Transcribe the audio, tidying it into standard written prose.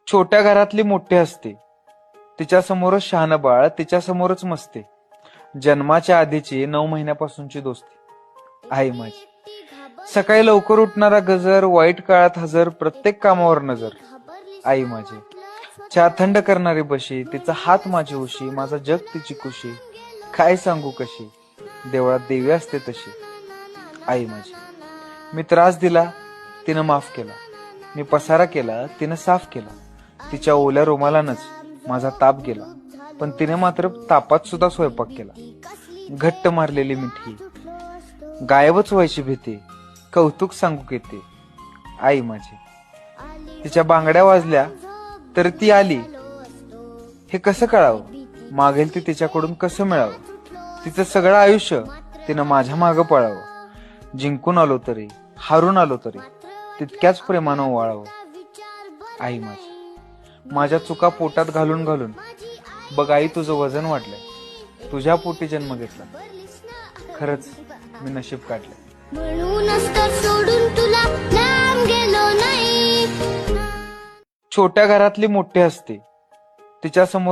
छोट्या घरातली मोठी असते, तिच्यासमोरच शहाणं बाळ, तिच्यासमोरच मस्ते. जन्माच्या आधीची 9 महिन्यापासूनची दोस्ती. आई माझी. सकाळी लवकर उठणारा गजर, वाईट काळात हजर, प्रत्येक कामावर नजर. आई माझी. चहा थंड करणारी बशी, तिचा हात माझी उशी, माझा जग तिची कुशी. काय सांगू कशी, देवळात देवी असते तशी. आई माझी. मी त्रास दिला, तिनं माफ केला. मी पसारा केला, तिनं साफ केला. तिच्या ओल्या रुमालानच माझा ताप गेला, पण तिने मात्र तापात सुद्धा स्वयंपाक केला. घट्ट मारलेली मिठी, गायबच व्हायची भीती, कौतुक सांगू किती. आई माझी. तिच्या बांगड्या वाजल्या तर ती आली, हे कसं कळावं, मागेल ती तिच्याकडून कसं मिळावं. तिचं सगळं आयुष्य तिनं माझ्या मागं पळावं. जिंकून आलो तरी, हारून आलो तरी, तितक्याच प्रेमानं ओवाळावं. आई माझी. माझ्या चुका पोटात घालून घालून बघ आई तुझं वजन वाढलंय, तुझ्या पोटी जन्म घेतला. खरंच मी नशीब काढलंय. म्हणूनच तर सोडून तुला लांब गेलो नाही. छोट्या घरातली मोठी असते, तिच्यासमोर